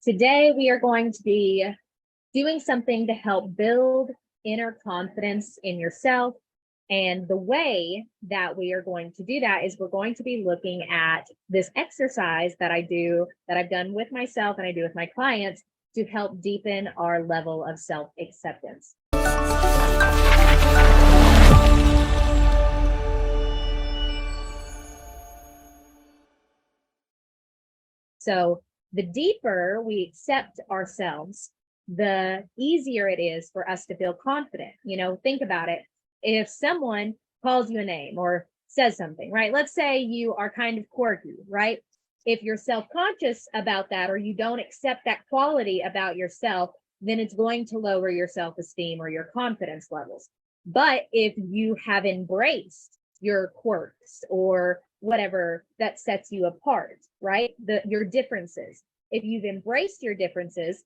Today, we are going to be doing something to help build inner confidence in yourself. And the way that we are going to do that is we're going to be looking at this exercise that I've done with myself and I do with my clients to help deepen our level of self-acceptance. So the deeper we accept ourselves, the easier it is for us to feel confident. Think about it. If someone calls you a name or says something, right? Let's say you are kind of quirky, right? If you're self-conscious about that, or you don't accept that quality about yourself, then it's going to lower your self-esteem or your confidence levels. But if you have embraced your quirks or whatever that sets you apart, right? Your differences. If you've embraced your differences,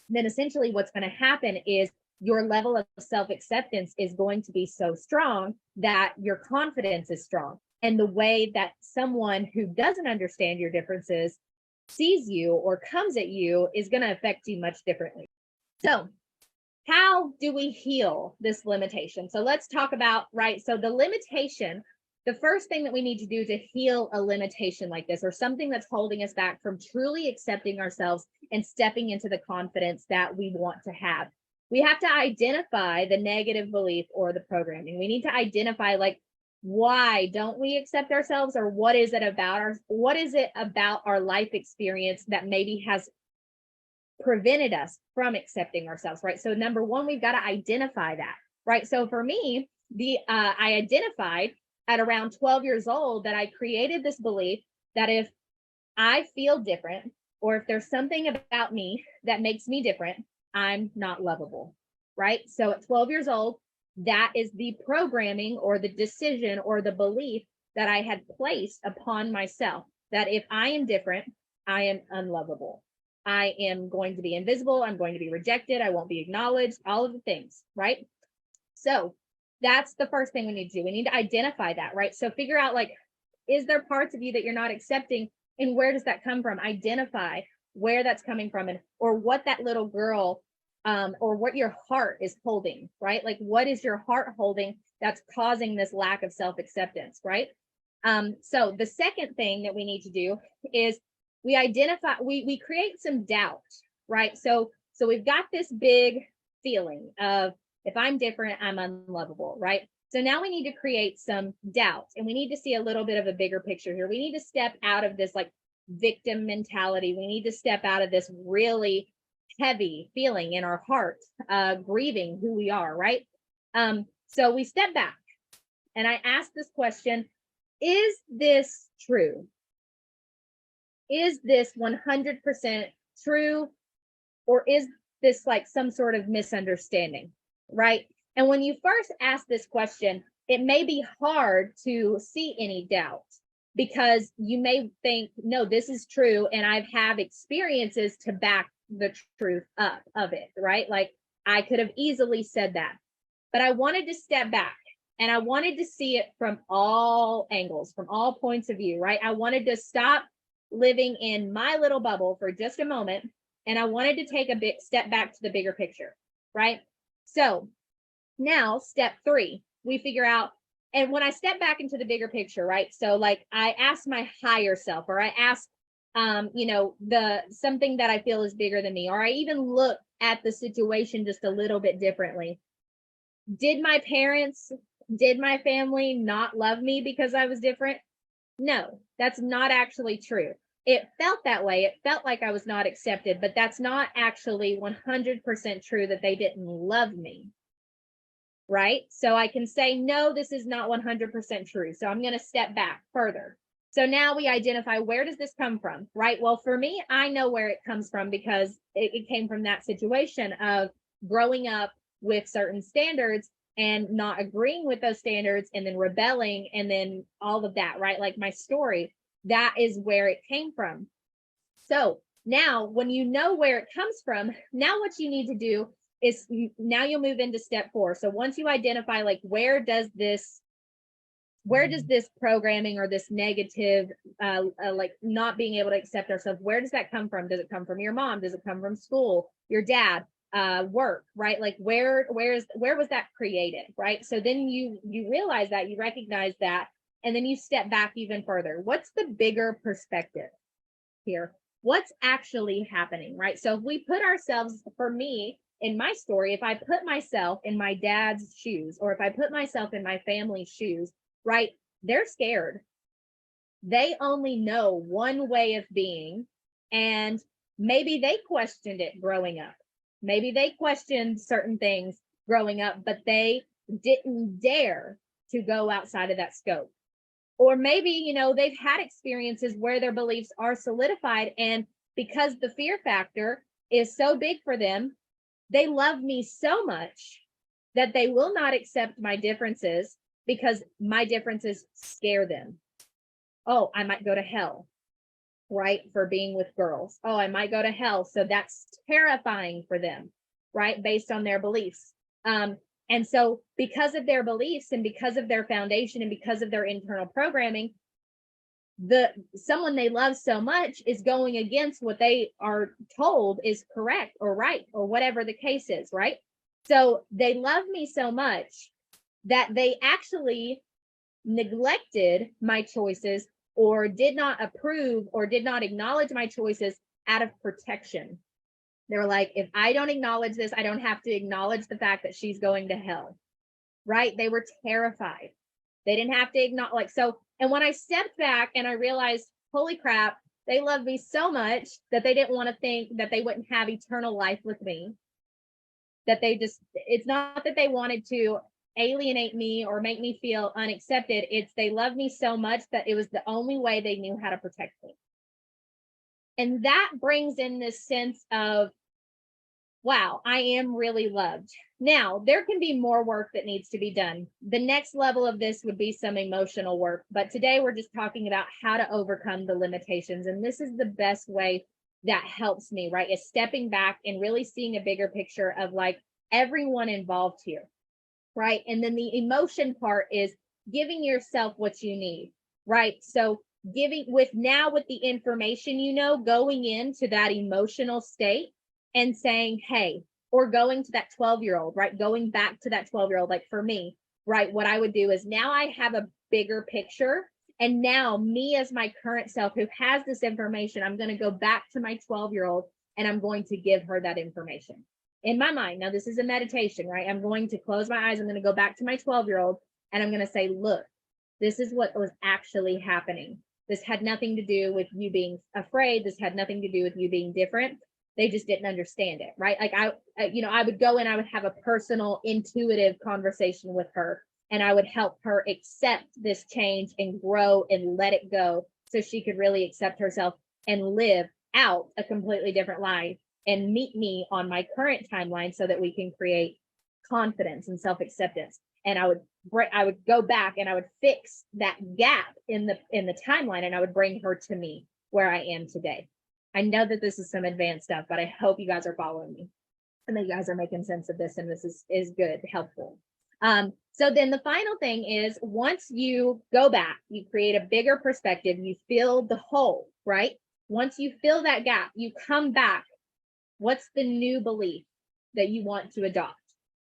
then essentially what's going to happen is your level of self-acceptance is going to be so strong that your confidence is strong. And the way that someone who doesn't understand your differences sees you or comes at you is going to affect you much differently. So how do we heal this limitation? So let's talk about, right? So the limitation, the first thing that we need to do to heal a limitation like this, or something that's holding us back from truly accepting ourselves and stepping into the confidence that we want to have, we have to identify the negative belief or the programming. We need to identify, like, why don't we accept ourselves, or what is it about our life experience that maybe has prevented us from accepting ourselves, right? So number one, we've got to identify that, right? So for me, I identified at around 12 years old that I created this belief that if I feel different, or if there's something about me that makes me different, I'm not lovable, right? So at 12 years old, that is the programming or the decision or the belief that I had placed upon myself, that if I am different, I am unlovable. I am going to be invisible. I'm going to be rejected. I won't be acknowledged, all of the things, right? So that's the first thing we need to do. We need to identify that, right? So figure out, like, is there parts of you that you're not accepting, and where does that come from? Identify where that's coming from, and or what that little girl or what your heart is holding, right? Like, what is your heart holding that's causing this lack of self-acceptance, right? So the second thing that we need to do is we create some doubt, right? So we've got this big feeling of, if I'm different, I'm unlovable, right? So now we need to create some doubt, and we need to see a little bit of a bigger picture here. We need to step out of this, like, victim mentality. We need to step out of this really heavy feeling in our heart, grieving who we are, right? So we step back, and I ask this question: is this true? Is this 100% true? Or is this like some sort of misunderstanding, right? And when you first ask this question, it may be hard to see any doubt, because you may think, no, this is true, and I have experiences to back the truth up of it, right? Like, I could have easily said that, but I wanted to step back, and I wanted to see it from all angles, from all points of view, right? I wanted to stop living in my little bubble for just a moment, and I wanted to take a big step back to the bigger picture, right? So now step 3, we figure out, and when I step back into the bigger picture, right? So like, I ask my higher self, or I ask, something that I feel is bigger than me, or I even look at the situation just a little bit differently. Did my family not love me because I was different? No, that's not actually true. It felt that way. It felt like I was not accepted, but that's not actually 100% true that they didn't love me, right? So I can say, no, this is not 100% true. So I'm going to step back further. So now we identify, where does this come from, right? Well, for me, I know where it comes from, because it came from that situation of growing up with certain standards and not agreeing with those standards, and then rebelling, and then all of that, right? Like, my story, that is where it came from. So now, when you know where it comes from, now what you need to do is now you'll move into step 4. So once you identify, like, where does this where does this programming or this negative, like not being able to accept ourselves, where does that come from? Does it come from your mom? Does it come from school, your dad, work, right? Like where was that created, right? So then you realize that, you recognize that, and then you step back even further. What's the bigger perspective here? What's actually happening, right? So if we put ourselves, for me, in my story, if I put myself in my dad's shoes, or if I put myself in my family's shoes, right? They're scared. They only know one way of being, and maybe they questioned it growing up. Maybe they questioned certain things growing up, but they didn't dare to go outside of that scope. Or maybe, you know, they've had experiences where their beliefs are solidified, and because the fear factor is so big for them, they love me so much that they will not accept my differences because my differences scare them. Oh, I might go to hell, right? For being with girls. Oh, I might go to hell. So that's terrifying for them, right? Based on their beliefs. And so because of their beliefs and because of their foundation and because of their internal programming, someone they love so much is going against what they are told is correct or right or whatever the case is, right? So they love me so much that they actually neglected my choices or did not approve or did not acknowledge my choices out of protection. They were like, if I don't acknowledge this, I don't have to acknowledge the fact that she's going to hell, right? They were terrified. They didn't have to acknowledge, like, so, and when I stepped back and I realized, holy crap, they love me so much that they didn't want to think that they wouldn't have eternal life with me, that they just, it's not that they wanted to alienate me or make me feel unaccepted. It's they love me so much that it was the only way they knew how to protect me. And that brings in this sense of, wow, I am really loved. Now, there can be more work that needs to be done. The next level of this would be some emotional work. But today we're just talking about how to overcome the limitations. And this is the best way that helps me, right? Is stepping back and really seeing a bigger picture of like everyone involved here, right? And then the emotion part is giving yourself what you need, right? So giving with the information, you know, going into that emotional state and saying, hey, or going to that 12-year-old, right? Going back to that 12-year-old, like for me, right? What I would do is now I have a bigger picture. And now me as my current self who has this information, I'm going to go back to my 12-year-old and I'm going to give her that information in my mind. Now, this is a meditation, right? I'm going to close my eyes. I'm going to go back to my 12-year-old and I'm going to say, look, this is what was actually happening. This had nothing to do with you being afraid. This had nothing to do with you being different. They just didn't understand it, right? Like I would go and I would have a personal, intuitive conversation with her, and I would help her accept this change and grow and let it go so she could really accept herself and live out a completely different life and meet me on my current timeline so that we can create confidence and self-acceptance. And I would go back and I would fix that gap in the timeline, and I would bring her to me where I am today. I know that this is some advanced stuff, but I hope you guys are following me and that you guys are making sense of this, and this is good, helpful. So then the final thing is, once you go back, you create a bigger perspective, you fill the hole, right? Once you fill that gap, you come back. What's the new belief that you want to adopt,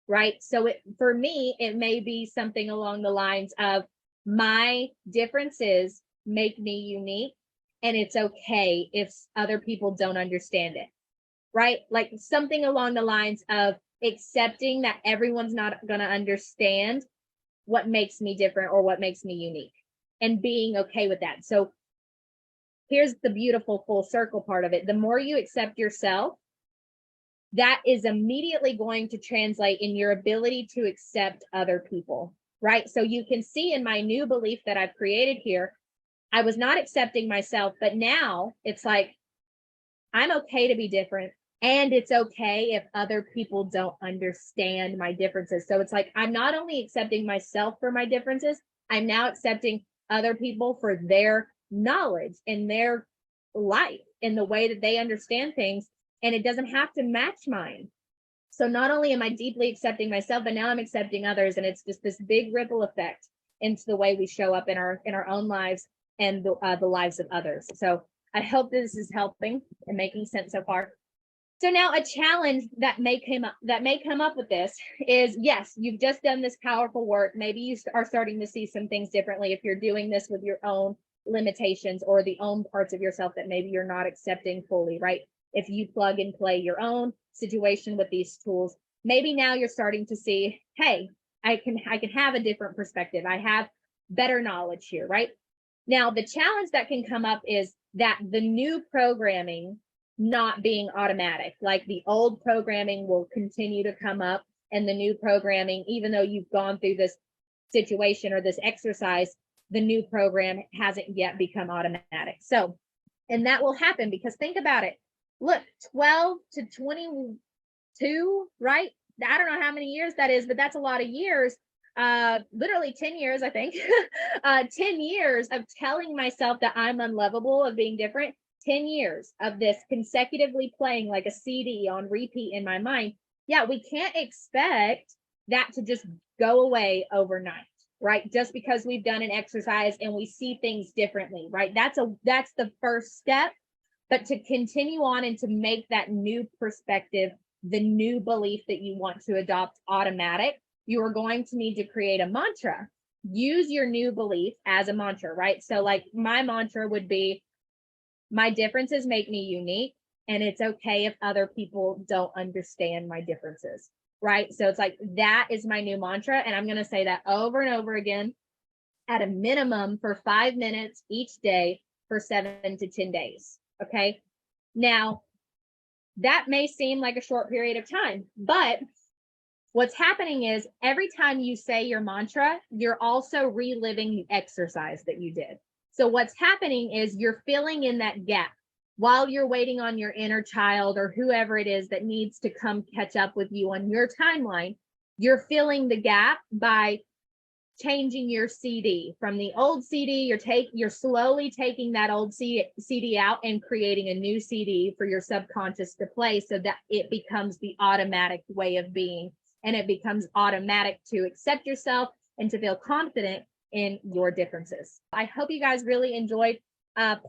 right? So for me, it may be something along the lines of, my differences make me unique, and it's okay if other people don't understand it, right? Like something along the lines of accepting that everyone's not going to understand what makes me different or what makes me unique, and being okay with that. So here's the beautiful full circle part of it. The more you accept yourself, that is immediately going to translate in your ability to accept other people, right? So you can see in my new belief that I've created here, I was not accepting myself, but now it's like, I'm okay to be different. And it's okay if other people don't understand my differences. So it's like, I'm not only accepting myself for my differences, I'm now accepting other people for their knowledge and their life and the way that they understand things. And it doesn't have to match mine. So not only am I deeply accepting myself, but now I'm accepting others. And it's just this big ripple effect. into the way we show up in our own lives and the lives of others. So I hope this is helping and making sense so far. So now a challenge that may come up with this is, yes, you've just done this powerful work. Maybe you are starting to see some things differently if you're doing this with your own limitations or the own parts of yourself that maybe you're not accepting fully, right? If you plug and play your own situation with these tools, maybe now you're starting to see, hey, I can have a different perspective. I have better knowledge here, right? Now, the challenge that can come up is that the new programming not being automatic, like the old programming will continue to come up, and the new programming, even though you've gone through this situation or this exercise, the new program hasn't yet become automatic. So, and that will happen because think about it. Look, 12 to 22, right? I don't know how many years that is, but that's a lot of years. Literally 10 years, I think. 10 years of telling myself that I'm unlovable, of being different. 10 years of this consecutively playing like a CD on repeat in my mind. Yeah, we can't expect that to just go away overnight, right? Just because we've done an exercise and we see things differently, right? That's the first step. But to continue on and to make that new perspective, the new belief that you want to adopt automatic, you are going to need to create a mantra. Use your new belief as a mantra, right? So like my mantra would be, my differences make me unique, and it's okay if other people don't understand my differences, right? So it's like, that is my new mantra. And I'm going to say that over and over again at a minimum for 5 minutes each day for 7 to 10 days. Okay. Now, that may seem like a short period of time, but what's happening is every time you say your mantra, you're also reliving the exercise that you did. So what's happening is you're filling in that gap while you're waiting on your inner child or whoever it is that needs to come catch up with you on your timeline. You're filling the gap by changing your CD from the old CD. You're slowly taking that old CD out and creating a new CD for your subconscious to play, so that it becomes the automatic way of being, and it becomes automatic to accept yourself and to feel confident in your differences. I hope you guys really enjoyed.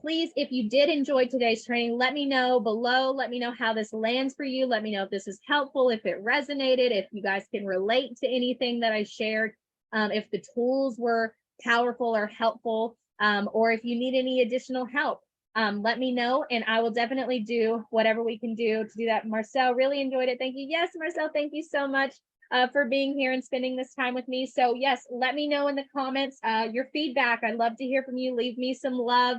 Please, if you did enjoy today's training, let me know below. Let me know how this lands for you. Let me know if this is helpful, if it resonated, if you guys can relate to anything that I shared, if the tools were powerful or helpful, or if you need any additional help. Let me know, and I will definitely do whatever we can do to do that. Marcel, really enjoyed it. Thank you. Yes, Marcel, thank you so much for being here and spending this time with me. So yes, let me know in the comments your feedback. I'd love to hear from you. Leave me some love.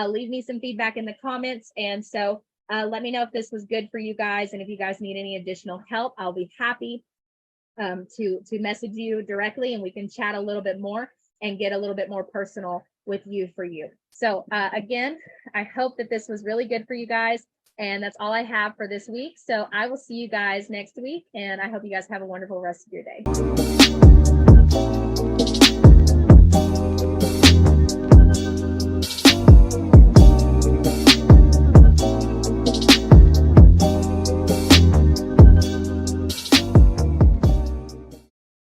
Leave me some feedback in the comments. And so let me know if this was good for you guys. And if you guys need any additional help, I'll be happy to message you directly, and we can chat a little bit more and get a little bit more personal with you for you. So again, I hope that this was really good for you guys. And that's all I have for this week. So I will see you guys next week. And I hope you guys have a wonderful rest of your day.